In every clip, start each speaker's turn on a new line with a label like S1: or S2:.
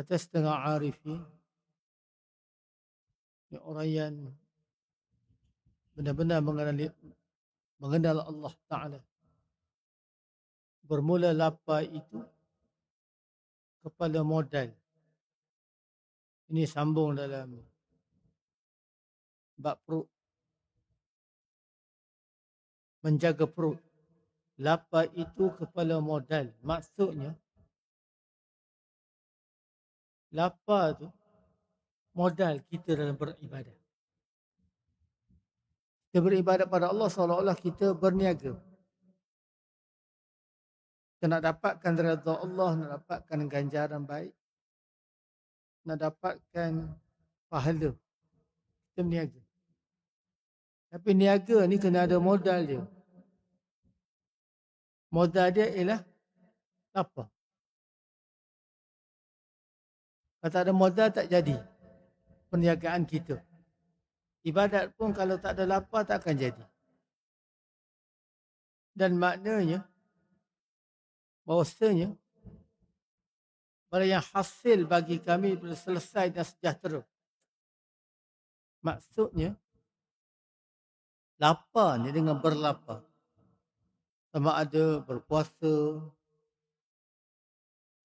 S1: Kata setengah arifin, orang yang benar-benar mengenal Allah Ta'ala. Bermula lapar itu kepada modal. Ini sambung dalam bab perut. Menjaga perut. Lapar itu kepala modal. Maksudnya, lapar tu modal kita dalam beribadah. Kita beribadat pada Allah seolah-olah kita berniaga. Kita nak dapatkan redha Allah, nak dapatkan ganjaran baik, nak dapatkan pahala. Kita berniaga. Tapi niaga ni kena ada modal dia. Modal dia ialah lapar. Kalau tak ada modal tak jadi perniagaan kita. Ibadat pun kalau tak ada lapar tak akan jadi. Dan maknanya bahawasanya pada yang hasil bagi kami bila selesai dan sejahtera. Maksudnya lapar ni dengan berlapar. Sama ada berpuasa,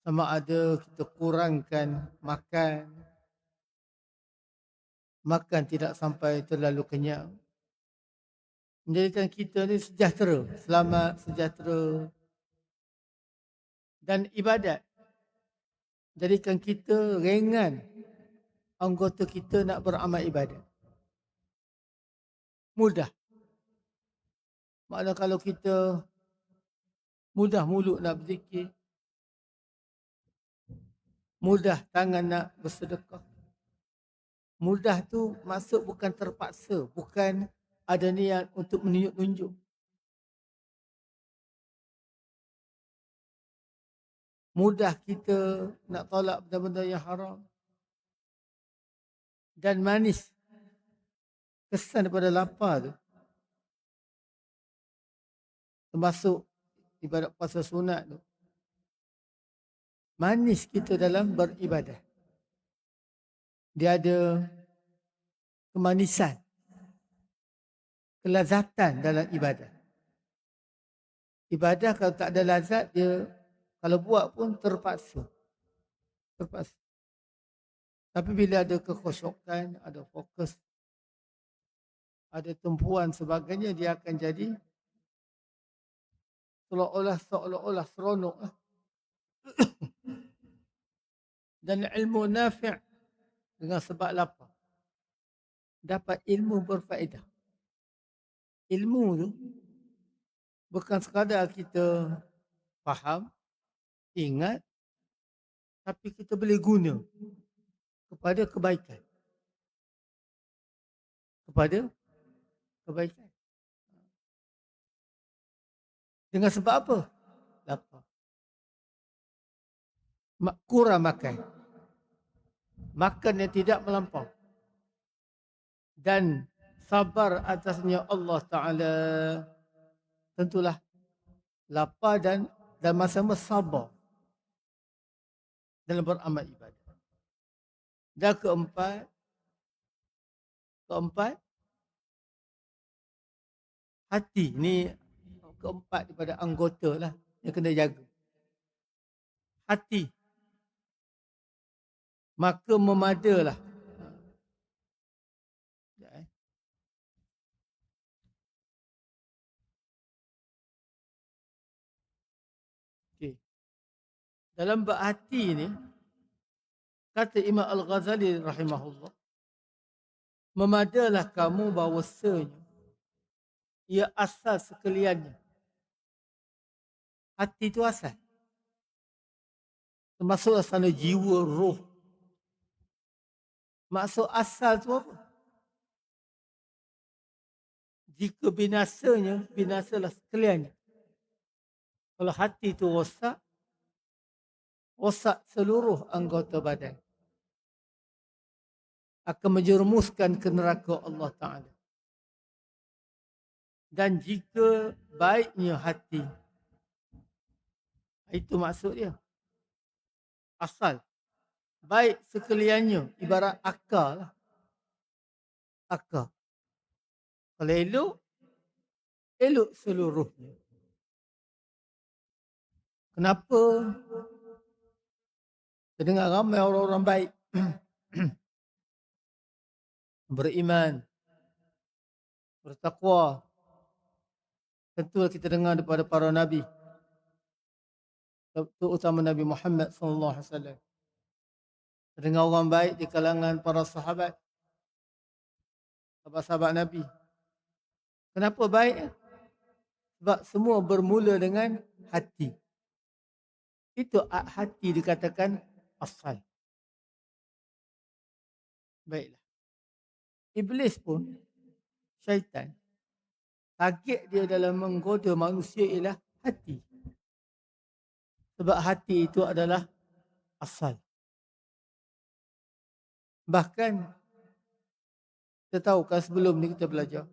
S1: sama ada kita kurangkan makan, makan tidak sampai terlalu kenyang. Menjadikan kita ni sejahtera, selamat, sejahtera. Dan ibadat jadikan kita ringan anggota kita nak beramal ibadat. Mudah. Maknanya kalau kita mudah mulut nak berzikir, mudah tangan nak bersedekah. Mudah tu maksud bukan terpaksa, bukan ada niat untuk menunjuk-nunjuk. Mudah kita nak tolak benda-benda yang haram. Dan manis kesan daripada lapar tu, termasuk ibadat puasa sunat tu, manis kita dalam beribadah. Dia ada kemanisan, kelazatan dalam ibadah. Ibadah kalau tak ada lazat, dia kalau buat pun terpaksa. Terpaksa. Tapi bila ada kekhusyukan, ada fokus, ada tumpuan sebagainya, dia akan jadi seolah-olah seronok. Dan ilmu nafi' dengan sebab lapar. Dapat ilmu berfaedah. Ilmu tu bukan sekadar kita faham, ingat, tapi kita boleh guna kepada kebaikan. Kepada kebaikan. Dengan sebab apa? Lapar. Kurang makan. Makan yang tidak melampau. Dan sabar atasnya Allah Ta'ala. Tentulah lapar dan sama-sama sabar dalam beramal ibadah. Dan keempat, hati ni keempat daripada anggota lah yang kena jaga. Hati. Maka memadalah. Okay. Dalam bab hati ni, kata Imam Al-Ghazali rahimahullah, memadalah kamu bahawasanya ia asal sekaliannya. Hati itu asal. Termasuk asal jiwa, roh. Maksud asal tu apa? Jika binasanya, binasalah sekaliannya. Kalau hati itu rosak, rosak seluruh anggota badan. Akan menjerumuskan ke neraka Allah Ta'ala. Dan jika baiknya hati, itu maksud dia. Asal. baik sekaliannya ibarat akar lah. Akar. Kalau elok, elok seluruhnya. Kenapa? Kita dengar ramai orang-orang baik beriman, bertakwa. Tentu kita dengar daripada para nabi, terutama Nabi Muhammad sallallahu alaihi wasallam. Dengar orang baik di kalangan para sahabat, sahabat-sahabat Nabi. Kenapa baik? Sebab semua bermula dengan hati. Itu hati dikatakan asal. Baiklah. Iblis pun, syaitan, target dia dalam menggoda manusia ialah hati. Sebab hati itu adalah asal. Bahkan kita tahu kan sebelum ni kita belajar,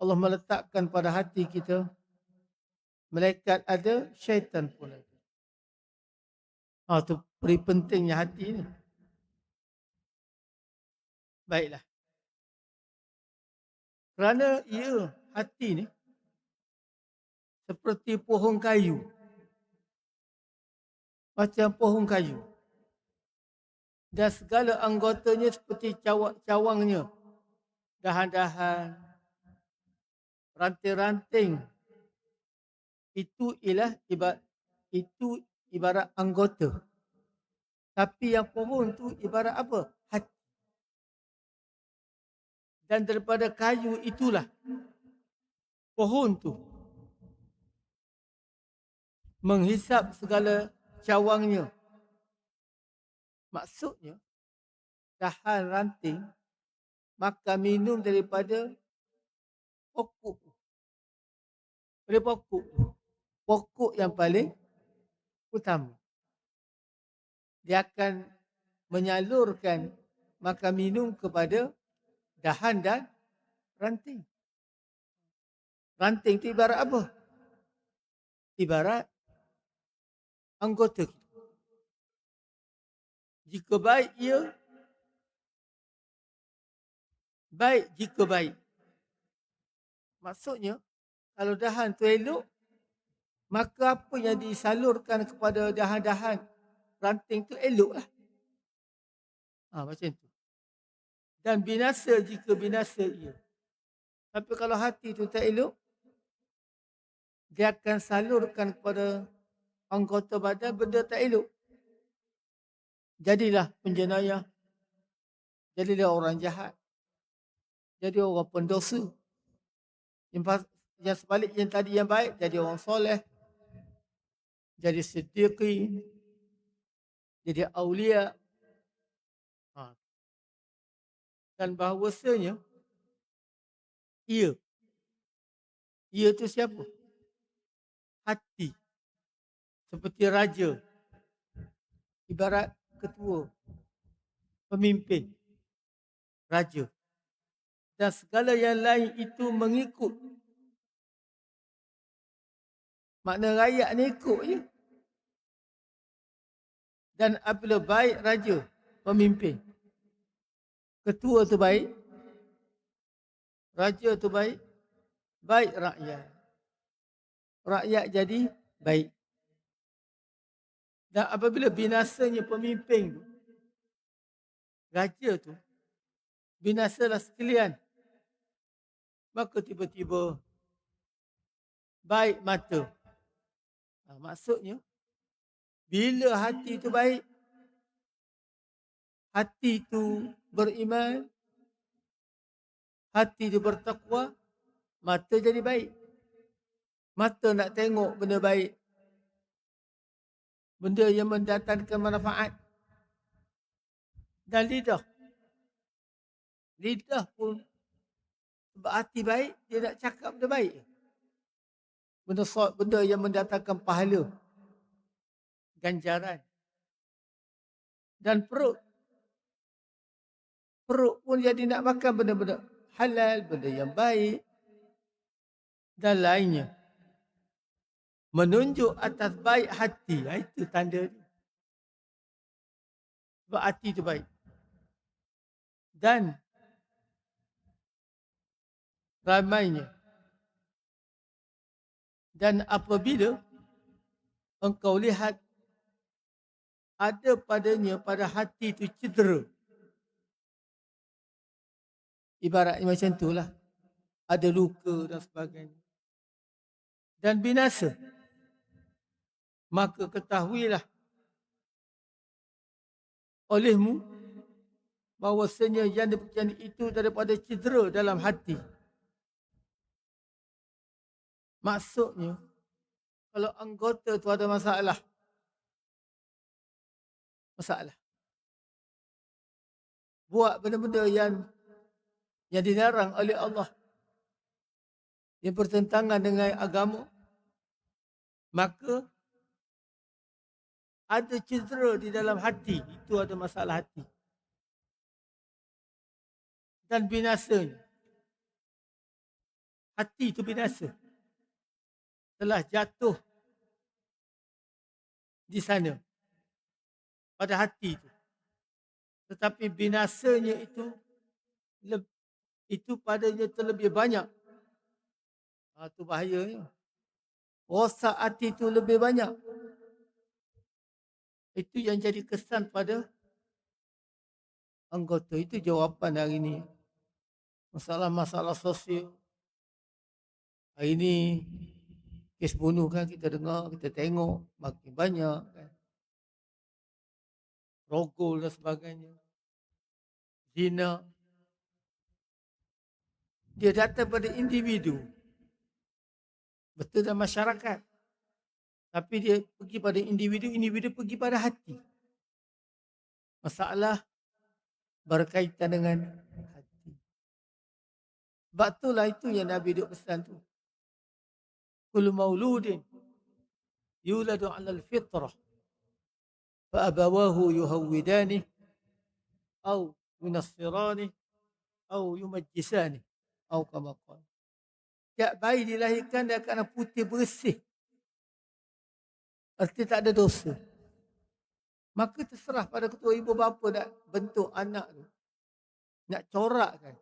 S1: Allah meletakkan pada hati kita malaikat ada, syaitan pun ada. Itu peri pentingnya hati ni. Baiklah. Kerana ia hati ni seperti pohon kayu. Macam pohon kayu. Dan segala anggotanya seperti cawangnya. Dahan-dahan, ranting-ranting. Itu ibarat anggota. Tapi yang pohon tu ibarat apa? Hati. Dan daripada kayu itulah pohon tu menghisap segala cawangnya. Maksudnya dahan ranting makan minum daripada pokok. Dari pokok. Pokok yang paling utama. Dia akan menyalurkan makan minum kepada dahan dan ranting. Ranting itu ibarat apa? Ibarat anggota kita. Jika baik ia, baik jika baik. Maksudnya, kalau dahan tu elok, maka apa yang disalurkan kepada dahan-dahan ranting tu eloklah. Macam tu. Dan binasa jika binasa ia. Tapi kalau hati tu tak elok, dia akan salurkan kepada anggota badan benda tak elok. Jadilah penjenayah. Jadilah orang jahat. Jadi orang pendosa. Yang sebalik yang tadi yang baik, jadi orang soleh. Jadi siddiqin. Jadi awliya. Dan bahawasanya, ia tu siapa? Hati. Seperti raja. Ibarat ketua. Pemimpin. Raja. Dan segala yang lain itu mengikut. Makna rakyat ni ikut je. Dan apabila baik raja, pemimpin. Ketua tu baik. Raja tu baik. Baik rakyat. Rakyat jadi baik. Dan apabila binasanya pemimpin tu, raja tu, binasalah sekalian. Maka tiba-tiba baik mata. Maksudnya, bila hati tu baik, hati tu beriman, hati tu bertakwa, mata jadi baik. Mata nak tengok benda baik. Benda yang mendatangkan manfaat. Dan lidah. Lidah pun sebab hati baik, dia nak cakap benda baik. Benda yang mendatangkan pahala. Ganjaran. Dan perut. Perut pun jadi nak makan benda-benda halal, benda yang baik. Dan lainnya. Menunjuk atas baik hati. Itu tanda dia. Sebab hati itu baik. Dan ramainya. Dan apabila engkau lihat ada padanya pada hati itu cedera. Ibaratnya macam itulah. Ada luka dan sebagainya. Dan binasa. Maka ketahuilah olehmu bahawasanya yang itu daripada cedera dalam hati. Maksudnya, kalau anggota tu ada masalah. Buat benda-benda yang dilarang oleh Allah. Yang bertentangan dengan agama. Maka ada cedera di dalam hati. Itu ada masalah hati. Dan binasanya. Hati itu binasa. Telah jatuh di sana. Pada hati itu. Tetapi binasanya itu padanya terlebih banyak. Itu bahayanya. Rosak hati itu lebih banyak. Itu yang jadi kesan pada anggota. Itu jawapan hari ini. Masalah-masalah sosial. Hari ini kes bunuh kan kita dengar, kita tengok makin banyak kan. Rogol dan sebagainya. Zina. Dia datang pada individu. Betul dalam masyarakat. Tapi dia pergi pada individu, individu pergi pada hati. Masalah berkaitan dengan hati. Sebab itulah itu yang Nabi duk pesan tu. Kullu mauludin yuladu 'alal fitrah fa abawahu yuhawwidani aw yunassirani aw yumajjisani aw kama qala. Tiap bayi dilahirkan dia akan putih bersih. Arti tak ada dosa. Maka terserah pada ketua ibu bapa nak bentuk anak tu. Nak corakkan.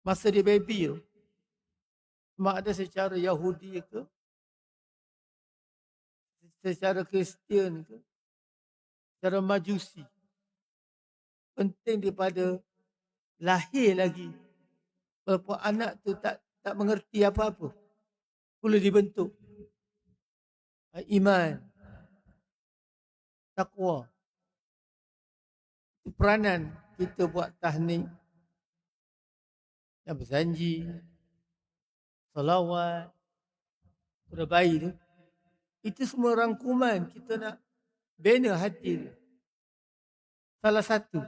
S1: Masa dia baby tu. Mak ada secara Yahudi ke. Secara Kristian ke. Secara Majusi. Penting daripada lahir lagi. Walaupun anak tu tak mengerti apa-apa. Perlu dibentuk. Iman. Taqwa. Peranan kita buat tahnik. Yang berjanji. Salawat. Pada bayi tu. Itu semua rangkuman kita nak bina hati tu. Salah satu.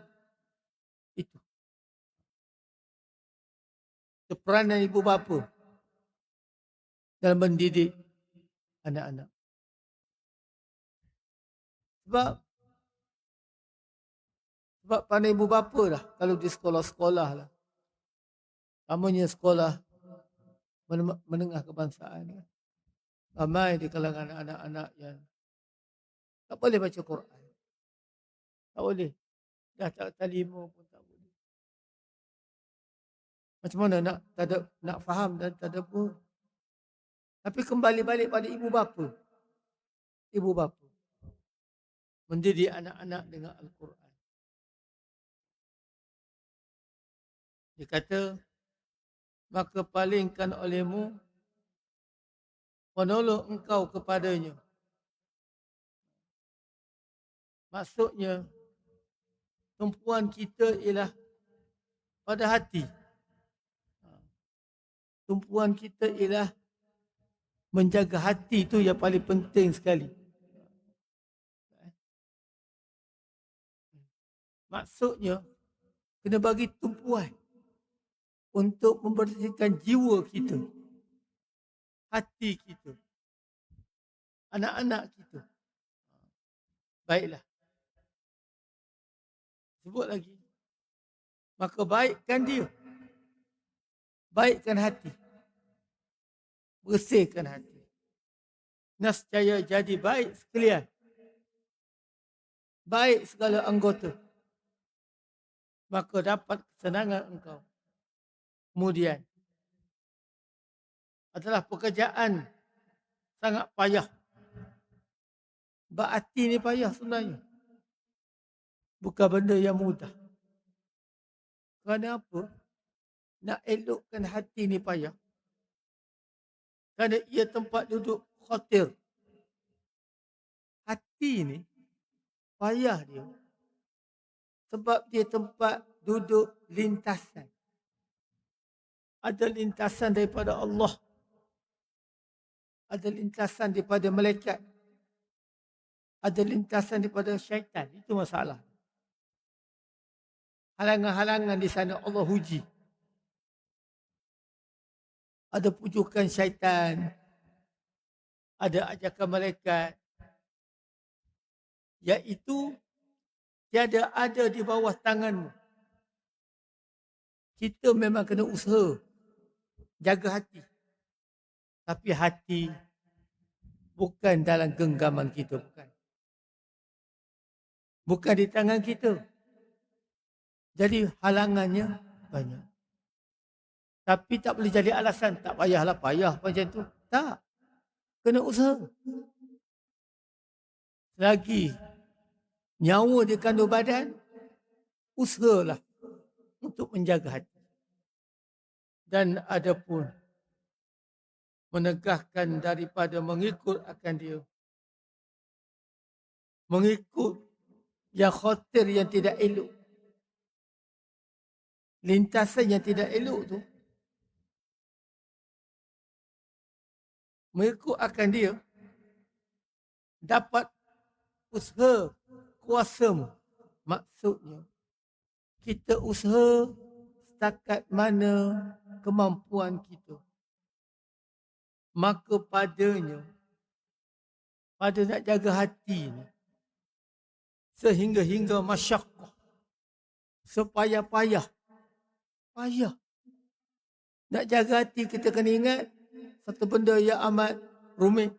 S1: Itu. Peranan ibu bapa. Dalam mendidik anak-anak. Sebab pandai ibu bapa lah. Kalau di sekolah-sekolah lah. Namanya sekolah menengah kebangsaan. Ramai di kalangan anak-anak yang tak boleh baca Quran. Tak boleh. Dah tak talima pun tak boleh. Macam mana nak faham dan tadabbur. Tapi kembali balik pada ibu bapa. Ibu bapa. Mendidik anak-anak dengan Al-Quran. Dia kata, maka palingkan olehmu menolong engkau kepadanya. Maksudnya, tumpuan kita ialah pada hati. Tumpuan kita ialah menjaga hati itu yang paling penting sekali. Maksudnya, kena bagi tumpuan untuk membersihkan jiwa kita, hati kita, anak-anak kita. Baiklah. Sebut lagi. Maka baikkan dia. Baikkan hati. Bersihkan hati. Nescaya jadi baik sekalian. baik segala anggota, maka dapat kesenangan engkau. Kemudian adalah pekerjaan sangat payah. Berarti ni payah sebenarnya. Bukan benda yang mudah. Kerana apa? Nak elokkan hati ni payah. Kerana ia tempat duduk khatir. Hati ni payah dia. Sebab dia tempat duduk lintasan. Ada lintasan daripada Allah. Ada lintasan daripada malaikat. Ada lintasan daripada syaitan. Itu masalah. Halangan-halangan di sana Allah uji. Ada pujukan syaitan. Ada ajakan malaikat. Iaitu tiada ada di bawah tanganmu. Kita memang kena usaha. Jaga hati. Tapi hati bukan dalam genggaman kita. Bukan di tangan kita. Jadi halangannya banyak. Tapi tak boleh jadi alasan. Tak payahlah payah macam tu. Tak. Kena usaha. Selagi nyawa di kandung badan, usahalah untuk menjaga hati. Dan ada pun menegahkan daripada mengikut akan dia. Mengikut yang khatir, yang tidak elok. Lintasan yang tidak elok tu, mengikut akan dia, dapat usaha kuasamu. Maksudnya, kita usaha setakat mana kemampuan kita. Maka padanya, pada nak jaga hati ni, sehingga-hingga masyakkah, sepayah-payah, payah. Nak jaga hati kita kena ingat satu benda yang amat rumit.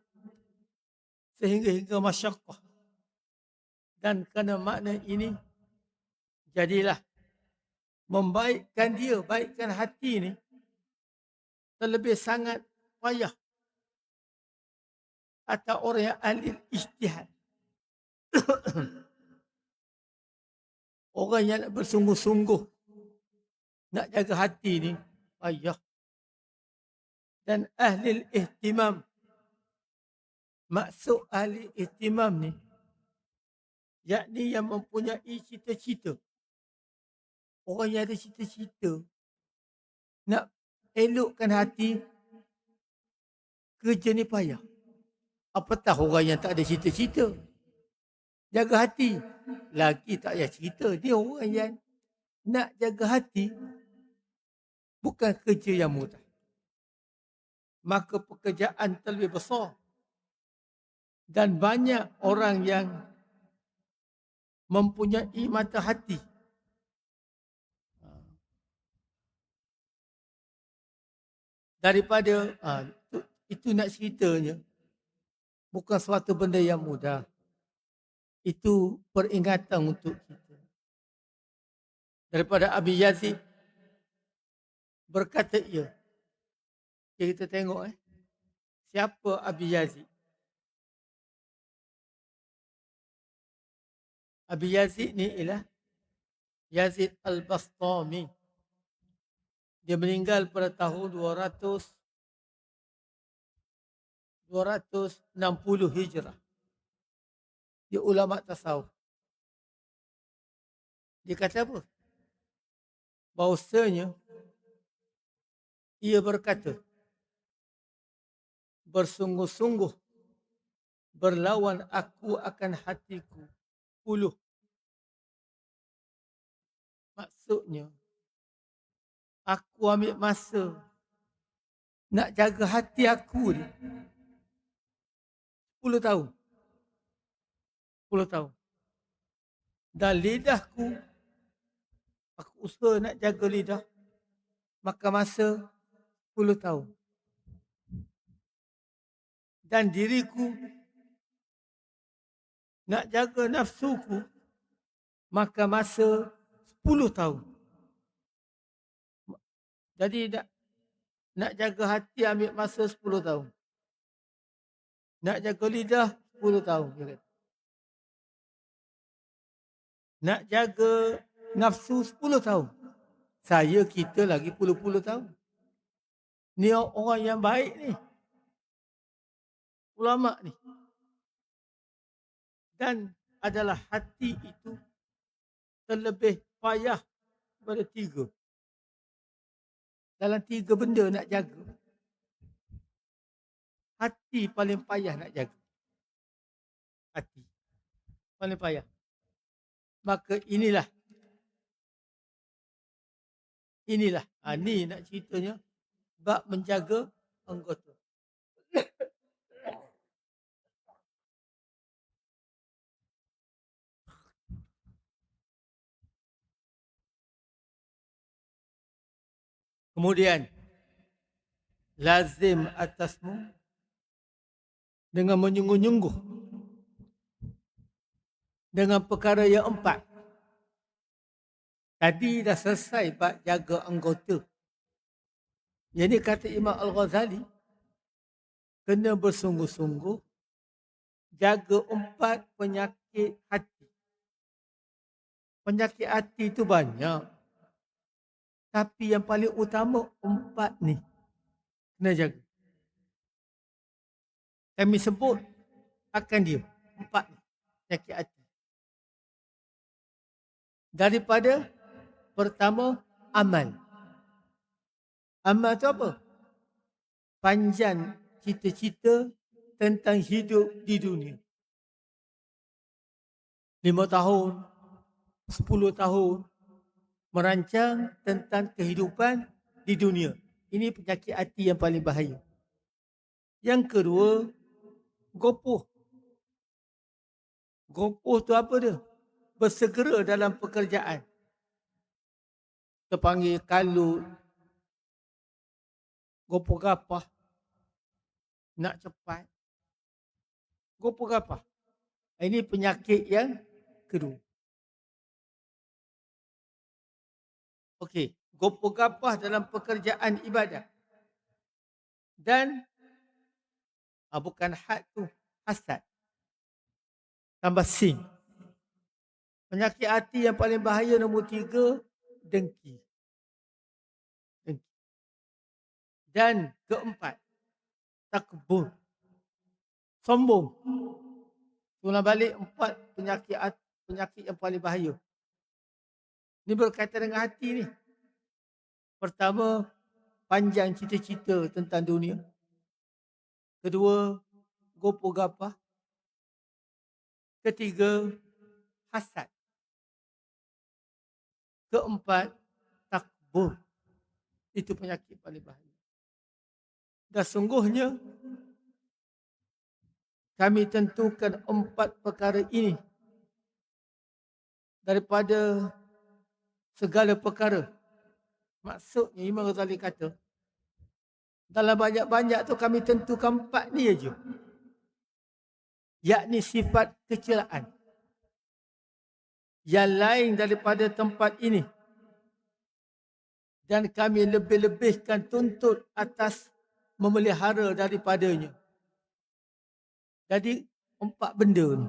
S1: Sehingga-hingga masyakkah. Dan kerana makna ini, jadilah membaikkan dia, baikkan hati ni, terlebih sangat payah atau orang yang ahli ijtihad. Orang yang nak bersungguh-sungguh nak jaga hati ni payah. Dan ahli ihtimam, maksud ahli ihtimam ni, yakni yang mempunyai cita-cita. Orang yang ada cita-cita nak elokkan hati, kerja ni payah. Apatah orang yang tak ada cita-cita jaga hati, lagi tak payah cerita. Dia orang yang nak jaga hati, bukan kerja yang mudah. Maka pekerjaan terlebih besar. Dan banyak orang yang mempunyai mata hati. Daripada itu nak ceritanya, bukan suatu benda yang mudah. Itu peringatan untuk kita. Daripada Abi Yazid berkata ia. Kita tengok siapa Abi Yazid. Abi Yazid ni ialah Yazid Al-Bastami. Dia meninggal pada tahun 260 Hijrah. Dia ulama tasawuf. Dia kata apa? Bahawasanya ia berkata, bersungguh-sungguh berlawan aku akan hatiku puluh. Maksudnya, aku ambil masa nak jaga hati aku ni 10 tahun. 10 tahun. Dan lidahku, aku usaha nak jaga lidah, maka masa 10 tahun. Dan diriku, nak jaga nafsuku, Maka masa 10 tahun. Jadi nak jaga hati ambil masa 10 tahun. Nak jaga lidah 10 tahun. Nak jaga nafsu 10 tahun. Saya kita lagi puluh-puluh tahun. Ni orang yang baik ni. Ulama ni. Dan adalah hati itu terlebih payah pada 3. Dalam 3 benda nak jaga. Hati paling payah nak jaga. Hati. Paling payah. Maka inilah. Ni nak ceritanya. Bab menjaga anggota. Kemudian. Lazim atasmu. Dengan menyungguh-nyungguh. Dengan perkara yang 4. Tadi dah selesai bab jaga anggota. Jadi kata Imam Al-Ghazali. Kena bersungguh-sungguh. Jaga 4 penyakit hati. Penyakit hati itu banyak. Tapi yang paling utama 4 ni. Kena jaga. Kami sebut akan dia. 4 ni. Penyakit hati. Daripada pertama, amal. Amal tu apa? Panjang cita-cita tentang hidup di dunia. 5 tahun, 10 tahun, merancang tentang kehidupan di dunia. Ini penyakit hati yang paling bahaya. Yang kedua, gopoh. Gopoh tu apa dia? Bersegera dalam pekerjaan. Kita panggil kalut, gopoh gapah, nak cepat. Gopoh gapah. Ini penyakit yang kedua. Okey, gopoh gapah dalam pekerjaan ibadat. Dan bukan had tu, hasad. Tambah sin. Penyakit hati yang paling bahaya nombor 3, dengki. Dan keempat, takbur. Sombong. Ulang balik 4 penyakit yang paling bahaya. Ini berkaitan dengan hati ni. Pertama, panjang cita-cita tentang dunia. Kedua, gopoh gapah. Ketiga, hasad. Keempat, takbur. Itu penyakit paling bahaya. Dan sungguhnya, kami tentukan 4 perkara ini daripada segala perkara. Maksudnya Imam Ghazali kata, dalam banyak-banyak tu kami tentukan 4 ni aja. Yakni sifat kecelaan. Yang lain daripada tempat ini. Dan kami lebih-lebihkan tuntut atas memelihara daripadanya. Jadi 4 benda ni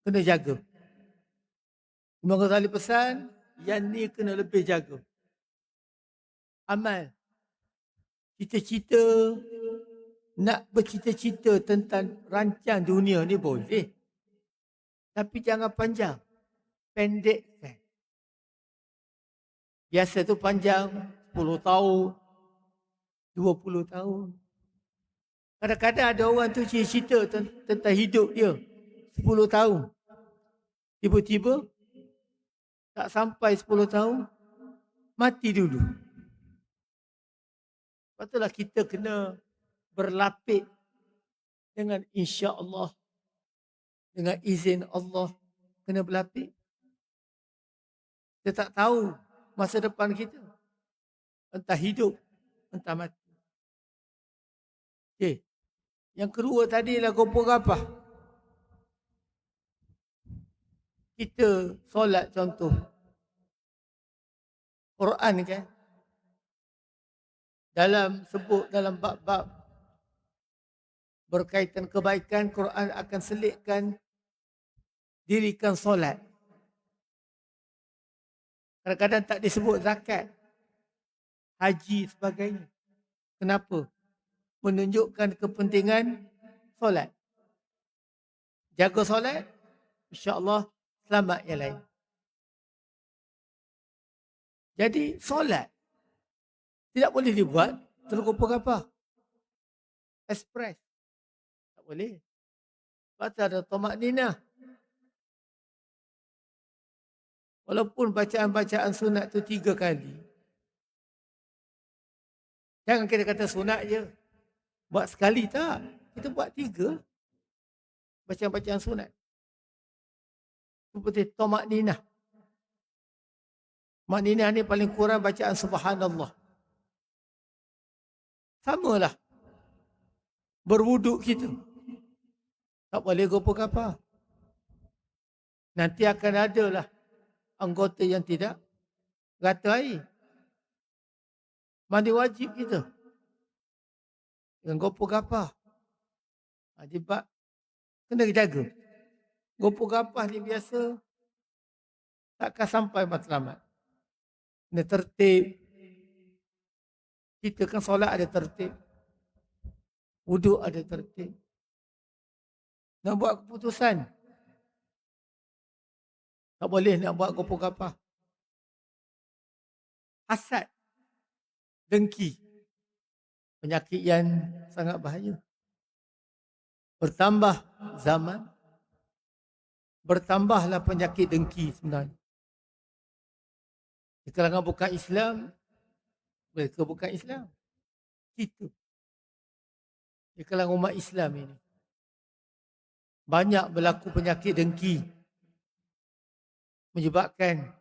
S1: kena jaga. Imam Ghazali pesan, yang ni kena lebih jaga. Amal. Cita-cita, nak bercita-cita tentang rancang dunia ni boleh. Tapi jangan panjang. Pendekkan. Biasa tu panjang 10 tahun, 20 tahun. Kadang-kadang ada orang tu cerita tentang hidup dia 10 tahun. Tiba-tiba tak sampai 10 tahun, mati dulu. Patutlah kita kena berlapik dengan insya-Allah, dengan izin Allah, kena berlapik. Kita tak tahu masa depan kita. Entah hidup, entah mati. Okey. Yang kedua tadi lah gopoh gapah. kita solat contoh Quran kan, sebut dalam bab-bab berkaitan kebaikan, Quran akan selitkan dirikan solat. Kadang-kadang tak disebut zakat, haji sebagainya. Kenapa? Menunjukkan kepentingan solat. Jaga solat, insya-Allah selamat yang lain. Jadi solat tidak boleh dibuat tergopoh-gopoh. Express. Tak boleh. Sebab ada tomak ninah. Walaupun bacaan-bacaan sunat tu 3 kali. Jangan kita kata sunat je. Buat sekali tak. Kita buat 3. Bacaan-bacaan sunat. Seperti tomak ninah. Tomak ninah ni paling kurang bacaan subhanallah. Samalah. Berwuduk kita. Tak boleh gopoh-gopoh. Nanti akan ada lah anggota yang tidak rata air. Mandi wajib kita. Dengan gopoh-gopoh. Sebab kena jaga. Gopoh-gopoh ni biasa takkan sampai matlamat. Kena tertib. Kita kan solat ada tertib. Wuduk ada tertib. Nak buat keputusan. Tak boleh nak buat gopoh-gopoh. Hasad. Dengki. Penyakit yang sangat bahaya. Bertambah zaman. Bertambahlah penyakit dengki sebenarnya. Di kalangan bukan Islam. Mereka bukan Islam. Kita. Di kalangan umat Islam ini. Banyak berlaku penyakit dengki. Menyebabkan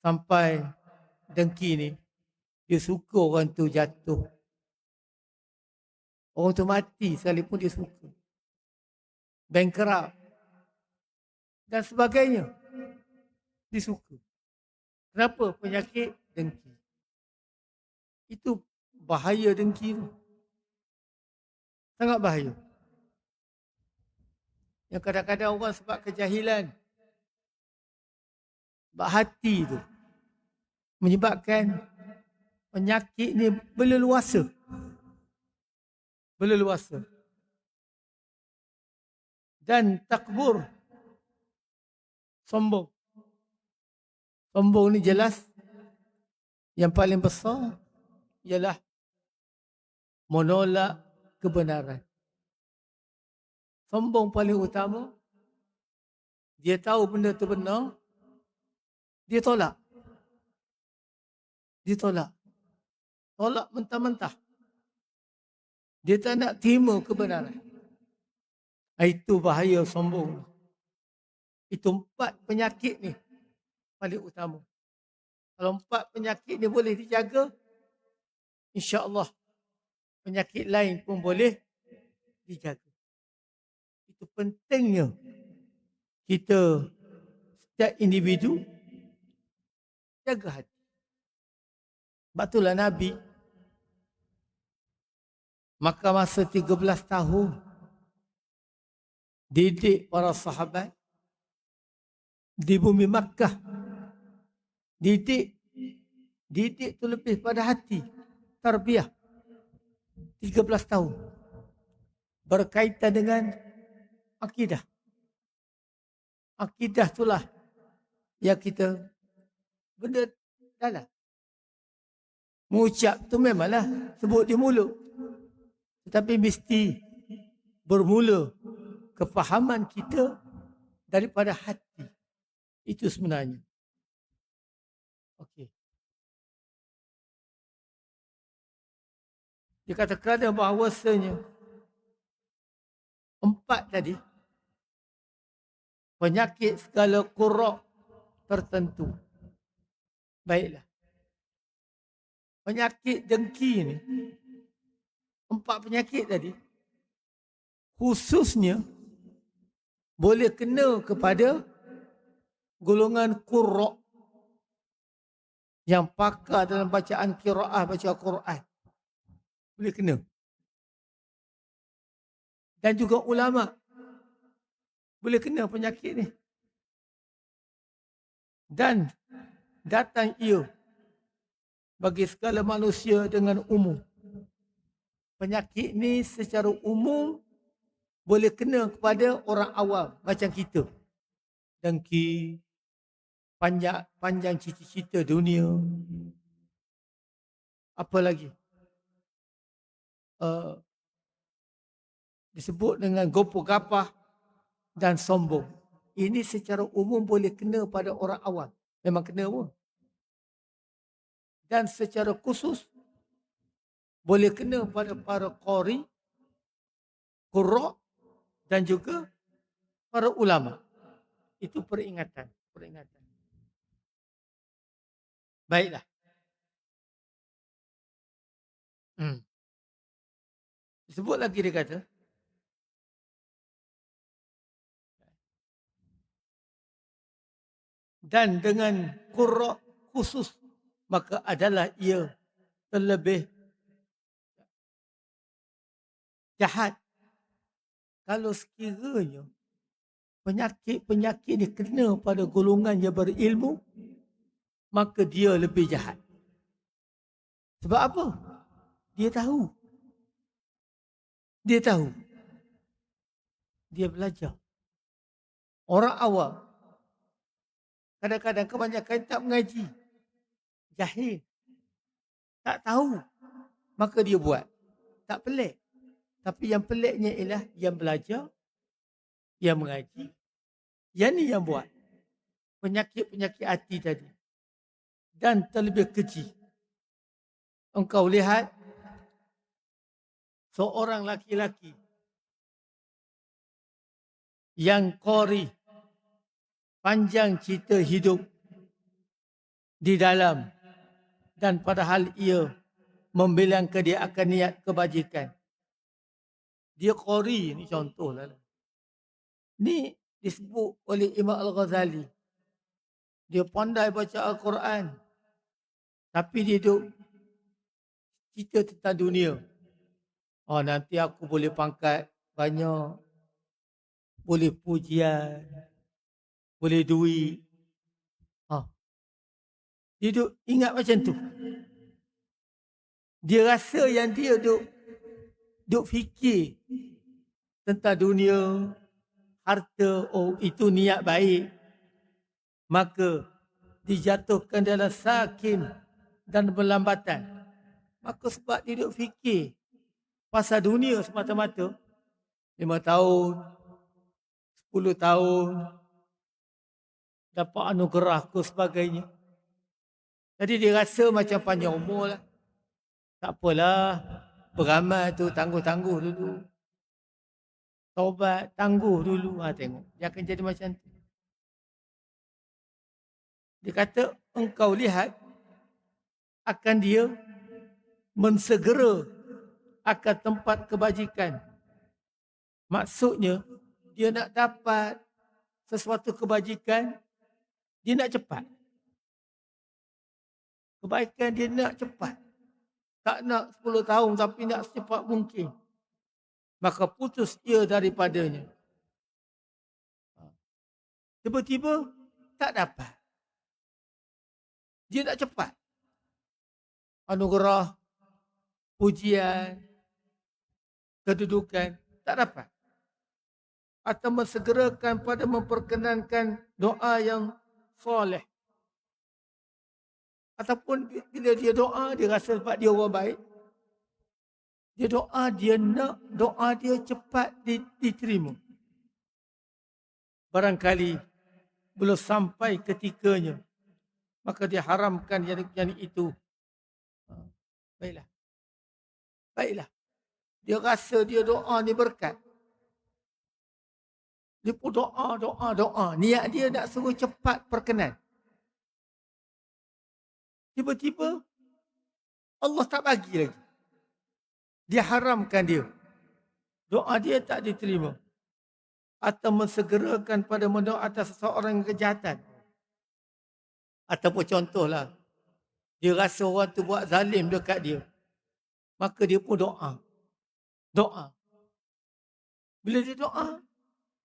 S1: sampai dengki ni dia suka orang tu jatuh. Orang tu mati sekalipun dia suka. Bankrupt. Dan sebagainya. Dia suka. Kenapa? Penyakit dengki. Itu bahaya dengki tu. Sangat bahaya. Yang kadang-kadang orang sebab kejahilan. Sebab hati tu. Menyebabkan penyakit ni berleluasa. Berleluasa. Dan takbur. Sombong. Sombong ni jelas. Yang paling besar ialah menolak kebenaran. Sombong paling utama. Dia tahu benda tu benar. Dia tolak. Dia tolak. Tolak mentah-mentah. Dia tak nak terima kebenaran. Itu bahaya sombong. Itu 4 penyakit ni paling utama. Kalau 4 penyakit ni boleh dijaga, insya-Allah penyakit lain pun boleh dijaga. Itu pentingnya kita setiap individu jaga hati. Sebab itulah Nabi maka masa 13 tahun didik para sahabat di bumi Makkah. Didik tu lebih pada hati. Tarbiyah. 13 tahun. Berkaitan dengan akidah. Akidah itulah yang kita benda dalam. Mengucap tu memanglah sebut di mulut. Tetapi mesti bermula kefahaman kita daripada hati. Itu sebenarnya. Okey. Dia kata bahawasanya 4 tadi penyakit skala qurra tertentu. Baiklah. Penyakit dengki ni 4 penyakit tadi khususnya boleh kena kepada golongan qurra yang pakar dalam bacaan qiraah, baca Quran. Boleh kena. Dan juga ulama boleh kena penyakit ni. Dan datang ia bagi segala manusia dengan umum. Penyakit ni secara umum boleh kena kepada orang awam macam kita. Dengki, panjang cita-cita dunia. Apa lagi? Disebut dengan gopoh gapah dan sombong. Ini secara umum boleh kena pada orang awam. Memang kena pun. Dan secara khusus boleh kena pada para qari, qurra dan juga para ulama. Itu peringatan. Baiklah. Disebut lagi dia kata, dan dengan qurra khusus maka adalah ia terlebih jahat. Kalau sekiranya penyakit-penyakit ni kena pada golongan yang berilmu, maka dia lebih jahat. Sebab apa? Dia tahu. Dia belajar. Orang awam kadang-kadang kebanyakan tak mengaji. Jahil. Tak tahu. Maka dia buat. Tak pelik. Tapi yang peliknya ialah yang belajar, yang mengaji. Yang ni yang buat. Penyakit-penyakit hati tadi. Dan terlebih keji. Engkau lihat seorang laki-laki yang qari, panjang cerita hidup di dalam, dan padahal ia membilangkan dia akan niat kebajikan. Dia qari, ni contoh lah. Ni disebut oleh Imam Al-Ghazali. Dia pandai baca Al-Quran. Tapi dia duduk cerita tentang dunia. Oh, nanti aku boleh pangkat banyak. Boleh pujian. Boleh duit. Dia duduk ingat macam tu. Dia rasa yang dia duduk fikir tentang dunia, harta, oh itu niat baik. Maka dijatuhkan dalam sakin dan berlambatan. Maka sebab dia duduk fikir pasal dunia semata-mata, 5 tahun, 10 tahun, dapat anugerah ke sebagainya. Jadi dia rasa macam panjang umur lah. Tak apalah, beramal tu tangguh-tangguh dulu. Taubat, tangguh dulu. Tengok, dia akan jadi macam tu. Dia kata, engkau lihat akan dia mensegera akan tempat kebajikan. Maksudnya, dia nak dapat sesuatu kebajikan, dia nak cepat. Kebaikan dia nak cepat. Tak nak 10 tahun tapi nak secepat mungkin. Maka putus ia daripadanya. Tiba-tiba tak dapat. Dia nak cepat. Anugerah, pujian, kedudukan, tak dapat. Atau mensegerakan pada memperkenankan doa yang soleh. Ataupun bila dia doa, dia rasa sebab dia orang baik. Dia doa, dia nak doa dia cepat diterima. Barangkali belum sampai ketikanya, maka dia haramkan yang itu. Baiklah. Dia rasa dia doa ni berkat. Dia pun doa. Niat dia nak suruh cepat perkenan. Tiba-tiba Allah tak bagi lagi. Dia haramkan dia. Doa dia tak diterima. Atau mensegerakan pada mendoa atas seseorang yang kejahatan. Ataupun contohlah, dia rasa orang tu buat zalim dekat dia, maka dia pun doa. Doa. Bila dia doa,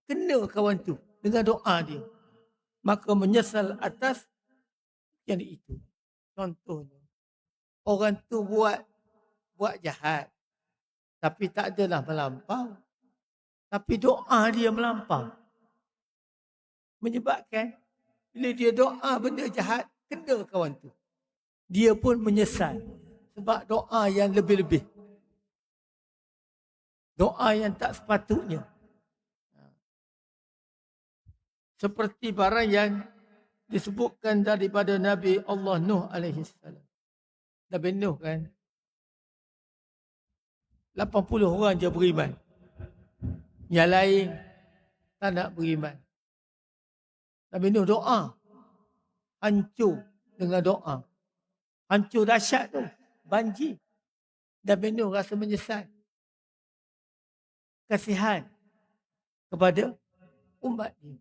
S1: kena kawan tu dengan doa dia. Maka menyesal atas yang itu. Contohnya, orang tu buat jahat, tapi tak adalah melampau. Tapi doa dia melampau. Menyebabkan bila dia doa benda jahat, kena kawan tu. Dia pun menyesal sebab doa yang lebih-lebih. Doa yang tak sepatutnya. Seperti barang yang disebutkan daripada Nabi Allah Nuh alaihi salam. Nabi Nuh kan 80 orang je beriman. Yang lain tak nak beriman. Nabi Nuh doa. Hancur dengan doa. Hancur dahsyat tu. Banjir. Nabi Nuh rasa menyesal. Kasihan kepada umat ini.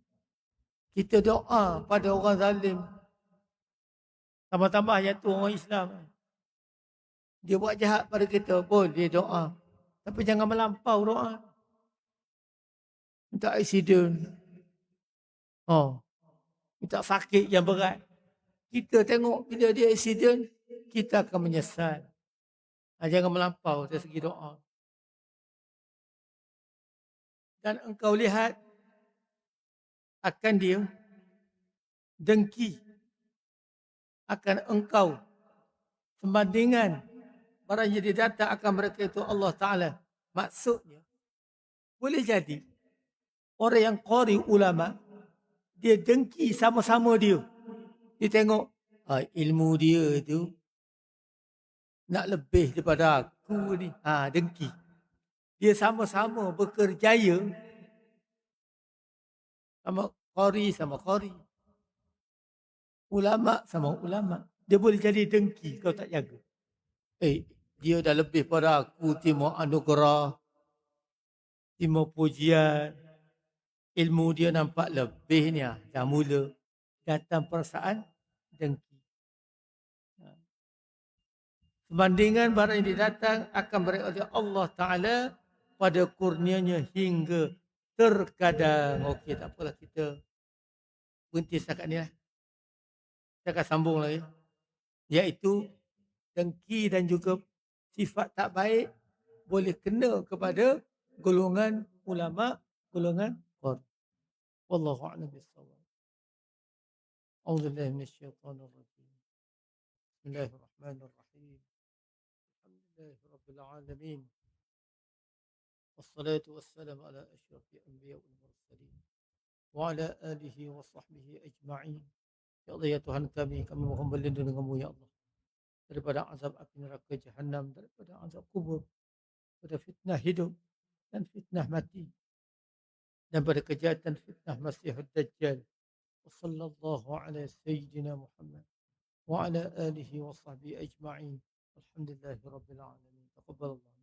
S1: Kita doa pada orang zalim. Tambah-tambah yang tu orang Islam. Dia buat jahat pada kita. Boleh doa. Tapi jangan melampau doa. Minta aksiden. Minta sakit yang berat. Kita tengok bila dia aksiden, kita akan menyesal. Jangan melampau dari segi doa. Dan engkau lihat akan dia dengki akan engkau sembandingan barang yang dia datang akan mereka itu Allah Ta'ala. Maksudnya, boleh jadi orang yang qari ulama, dia dengki sama-sama dia. Dia tengok ilmu dia tu nak lebih daripada aku ni. Dengki. Dia sama-sama bekerjaya. Sama qari. Ulama sama ulama. Dia boleh jadi dengki kalau tak jaga. Dia dah lebih pada aku, timur anugerah, timur pujian. Ilmu dia nampak lebih ni. Dah mula datang perasaan dengki. Sebandingan barang yang datang akan beri oleh Allah Ta'ala pada kurnianya hingga terkadang. Okey, tak apalah, kita berhenti setakat ni lah. Kita akan sambung lagi. Iaitu dengki dan juga sifat tak baik boleh kena kepada golongan ulama, golongan qari. Wallahu a'lam bissawab. A'udzubillahi minasyaitonir rajim. Bismillahirrahmanirrahim. Alhamdulillahirabbil alamin. Wassalatu wassalamu ala asyrafil anbiya'i wal mursalin wa ala alihi wa sahbihi ajma'in. Ya Allah, ya Tuhan kami mohon berlindung denganmu ya Allah, daripada azab api neraka Jahannam, daripada azab kubur, daripada fitnah hidup dan fitnah mati, dan pada kejahatan fitnah Masihud Dajjal. Wa sallallahu ala sayyidina Muhammad wa ala alihi wa sahbihi ajma'in. Alhamdulillahi rabbil alamin. Taqabbalallah.